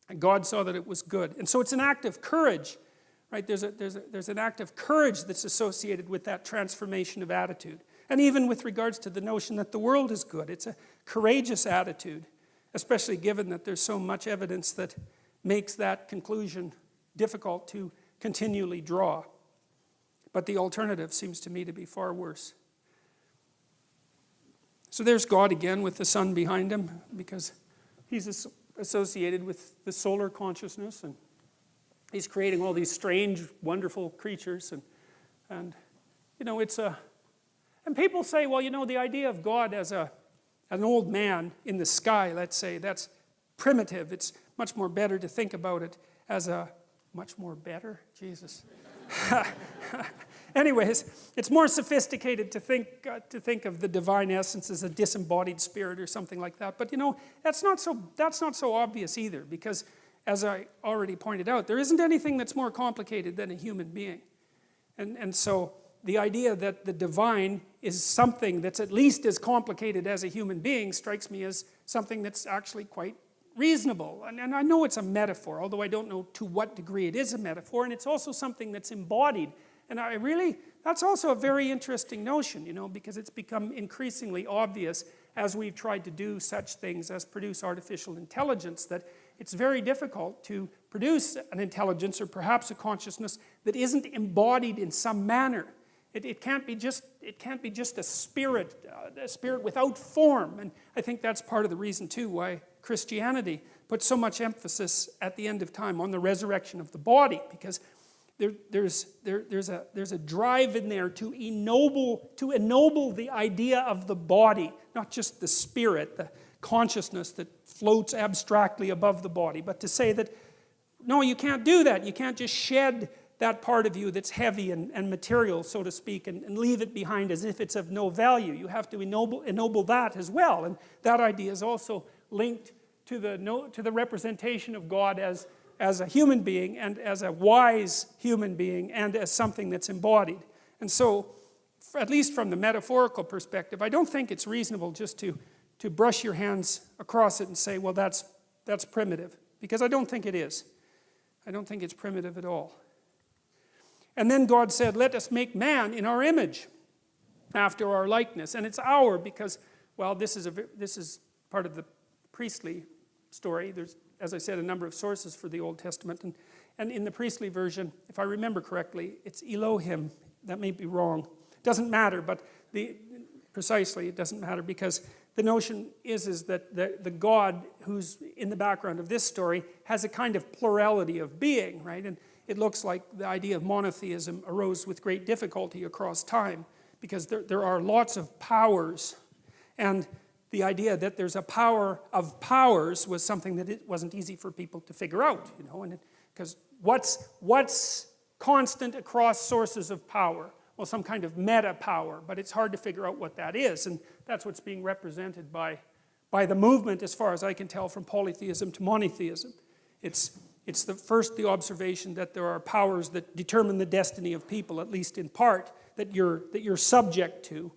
And God saw that it was good. And so it's an act of courage, right? There's an act of courage that's associated with that transformation of attitude. And even with regards to the notion that the world is good, it's a courageous attitude, especially given that there's so much evidence that makes that conclusion difficult to continually draw. But the alternative seems to me to be far worse. So there's God again with the sun behind him, because he's associated with the solar consciousness, and he's creating all these strange, wonderful creatures, and you know, it's a, and people say, well, you know, the idea of God as an old man in the sky, let's say, that's primitive. It's much more better to think about it as a, much more better? Jesus. Anyways, it's more sophisticated to think of the divine essence as a disembodied spirit or something like that. But you know, that's not so obvious either, because as I already pointed out, there isn't anything that's more complicated than a human being. And so the idea that the divine is something that's at least as complicated as a human being strikes me as something that's actually quite reasonable. And I know it's a metaphor, although I don't know to what degree it is a metaphor, and it's also something that's embodied. And that's also a very interesting notion, you know, because it's become increasingly obvious as we've tried to do such things as produce artificial intelligence, that it's very difficult to produce an intelligence or perhaps a consciousness that isn't embodied in some manner. It can't be just a spirit without form. And I think that's part of the reason too why Christianity puts so much emphasis at the end of time on the resurrection of the body, because there's a drive in there to ennoble the idea of the body, not just the spirit, the consciousness that floats abstractly above the body, but to say that, no, you can't do that. You can't just shed that part of you that's heavy and material, so to speak, and leave it behind as if it's of no value. You have to ennoble that as well. And that idea is also linked to the representation of God as a human being, and as a wise human being, and as something that's embodied. And so, at least from the metaphorical perspective, I don't think it's reasonable just to brush your hands across it and say, well, that's primitive. Because I don't think it is. I don't think it's primitive at all. And then God said, let us make man in our image, after our likeness. And it's our, because, well, this is part of the priestly story. There's, as I said, a number of sources for the Old Testament. And in the priestly version, if I remember correctly, it's Elohim. That may be wrong. It doesn't matter, but precisely it doesn't matter, because the notion is that the God who's in the background of this story has a kind of plurality of being, right? And it looks like the idea of monotheism arose with great difficulty across time, because there are lots of powers, and the idea that there's a power of powers was something that it wasn't easy for people to figure out, you know, and because what's constant across sources of power? Well, some kind of meta power, but it's hard to figure out what that is, and that's what's being represented by the movement, as far as I can tell, from polytheism to monotheism. It's the observation that there are powers that determine the destiny of people, at least in part, that you're subject to.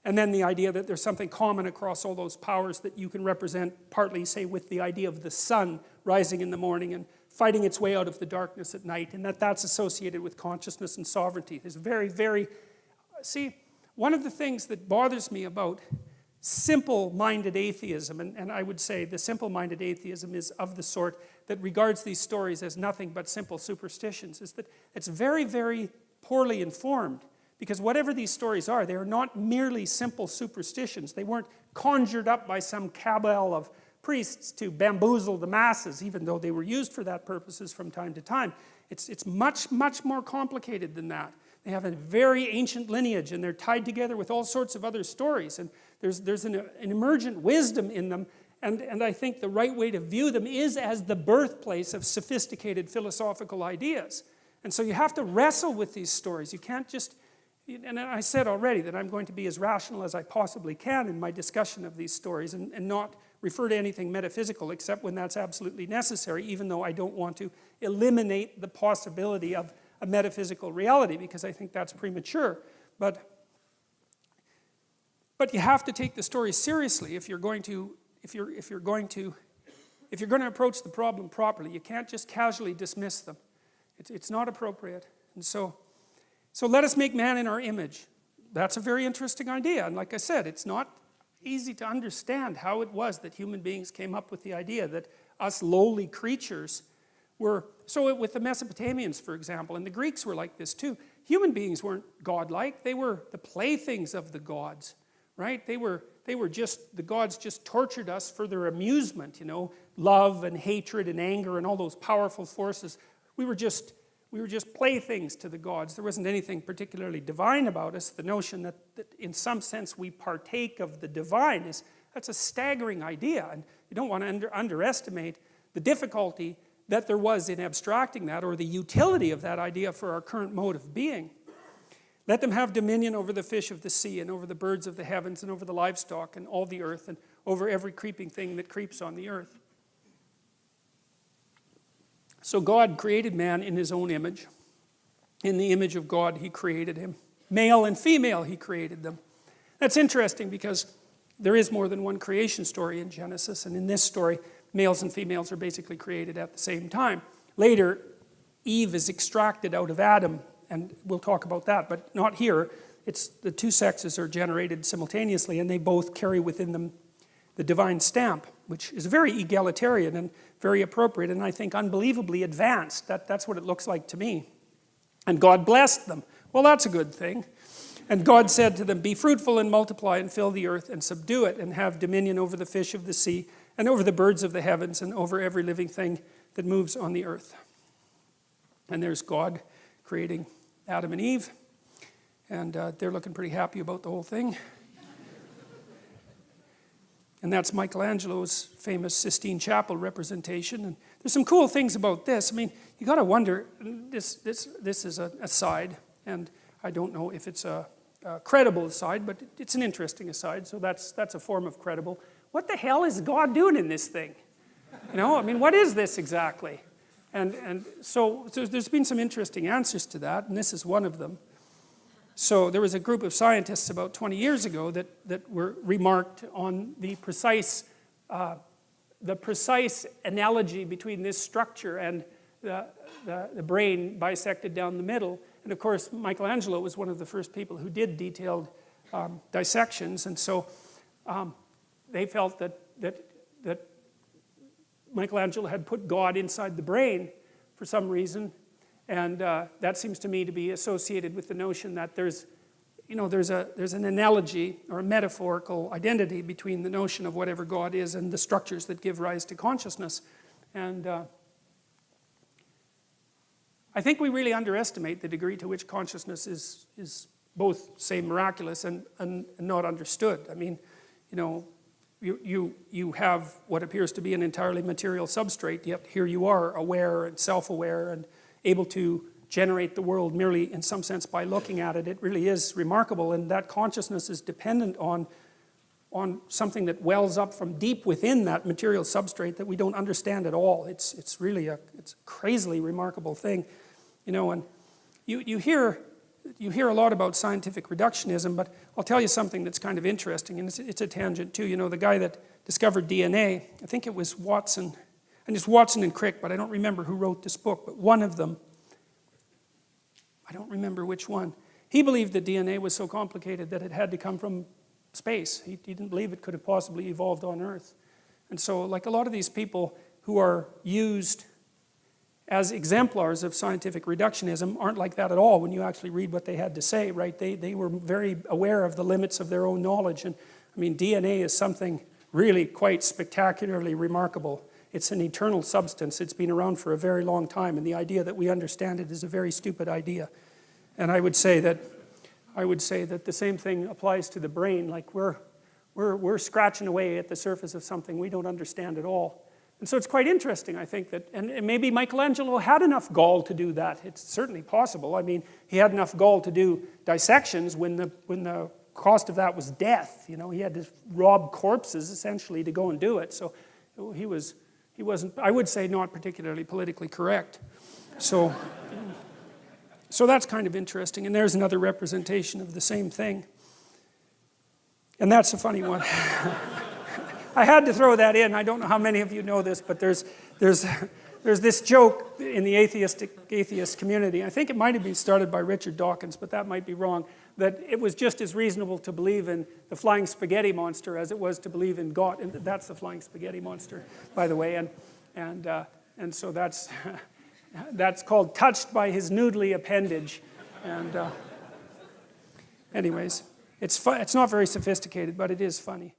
And then the idea that there's something common across all those powers that you can represent, partly, say, with the idea of the sun rising in the morning and fighting its way out of the darkness at night, and that's associated with consciousness and sovereignty. There's very, very... See, one of the things that bothers me about simple-minded atheism, and I would say the simple-minded atheism is of the sort that regards these stories as nothing but simple superstitions, is that it's very, very poorly informed. Because whatever these stories are, they are not merely simple superstitions. They weren't conjured up by some cabal of priests to bamboozle the masses, even though they were used for that purposes from time to time. It's much, much more complicated than that. They have a very ancient lineage, and they're tied together with all sorts of other stories. And there's an emergent wisdom in them, and I think the right way to view them is as the birthplace of sophisticated philosophical ideas. And so you have to wrestle with these stories. You can't just... And I said already that I'm going to be as rational as I possibly can in my discussion of these stories, and not refer to anything metaphysical except when that's absolutely necessary, even though I don't want to eliminate the possibility of a metaphysical reality, because I think that's premature. But you have to take the story seriously if you're going to if you're going to approach the problem properly, you can't just casually dismiss them. It's not appropriate. And so let us make man in our image. That's a very interesting idea. And like I said, it's not easy to understand how it was that human beings came up with the idea that us lowly creatures were, so with the Mesopotamians, for example, and the Greeks were like this too. Human beings weren't godlike. They were the playthings of the gods, right? They were just, the gods just tortured us for their amusement, you know, love and hatred and anger and all those powerful forces. We were just playthings to the gods. There wasn't anything particularly divine about us. The notion that in some sense we partake of the divine that's a staggering idea. And you don't want to underestimate the difficulty that there was in abstracting that, or the utility of that idea for our current mode of being. Let them have dominion over the fish of the sea, and over the birds of the heavens, and over the livestock, and all the earth, and over every creeping thing that creeps on the earth. So God created man in his own image. In the image of God he created him. Male and female he created them. That's interesting because there is more than one creation story in Genesis, and in this story, males and females are basically created at the same time. Later, Eve is extracted out of Adam, and we'll talk about that, but not here. It's the two sexes are generated simultaneously, and they both carry within them the divine stamp, which is very egalitarian and very appropriate, and I think unbelievably advanced. That's what it looks like to me. And God blessed them. Well, that's a good thing. And God said to them, "Be fruitful and multiply and fill the earth and subdue it and have dominion over the fish of the sea and over the birds of the heavens and over every living thing that moves on the earth." And there's God creating Adam and Eve, and they're looking pretty happy about the whole thing. And that's Michelangelo's famous Sistine Chapel representation. And there's some cool things about this. I mean, you got to wonder, this is an aside, and I don't know if it's a credible aside, but it's an interesting aside, so that's a form of credible. What the hell is God doing in this thing? You know, I mean, what is this exactly? And so there's been some interesting answers to that, and this is one of them. So there was a group of scientists about 20 years ago that were remarked on the precise analogy between this structure and the brain bisected down the middle. And of course, Michelangelo was one of the first people who did detailed dissections, and so they felt that Michelangelo had put God inside the brain for some reason. And that seems to me to be associated with the notion that there's an analogy or a metaphorical identity between the notion of whatever God is and the structures that give rise to consciousness. And I think we really underestimate the degree to which consciousness is both, say, miraculous and not understood. I mean, you know, you have what appears to be an entirely material substrate, yet here you are, aware and self-aware and able to generate the world merely in some sense by looking at it. It really is remarkable, and that consciousness is dependent on something that wells up from deep within that material substrate that we don't understand at all. It's really a crazily remarkable thing, you know. And you hear a lot about scientific reductionism, but I'll tell you something that's kind of interesting, and it's a tangent too. You know, the guy that discovered DNA, I think it was Watson. And it's Watson and Crick, but I don't remember who wrote this book, but one of them, I don't remember which one, he believed that DNA was so complicated that it had to come from space. He didn't believe it could have possibly evolved on Earth. And so, like a lot of these people who are used as exemplars of scientific reductionism aren't like that at all when you actually read what they had to say, right? They were very aware of the limits of their own knowledge. And I mean, DNA is something really quite spectacularly remarkable. It's an eternal substance. It's been around for a very long time, and the idea that we understand it is a very stupid idea. And I would say that the same thing applies to the brain. Like we're scratching away at the surface of something we don't understand at all. And so it's quite interesting, I think, that, and maybe Michelangelo had enough gall to do that. It's certainly possible. I mean, he had enough gall to do dissections when the cost of that was death. You know, he had to rob corpses essentially to go and do it. So he wasn't, I would say, not particularly politically correct. So that's kind of interesting. And there's another representation of the same thing. And that's a funny one. I had to throw that in. I don't know how many of you know this, but there's this joke in the atheist community. I think it might have been started by Richard Dawkins, but that might be wrong, that it was just as reasonable to believe in the flying spaghetti monster as it was to believe in God. And that's the flying spaghetti monster, by the way. And so that's, that's called touched by his noodly appendage. And anyways, it's not very sophisticated, but it is funny.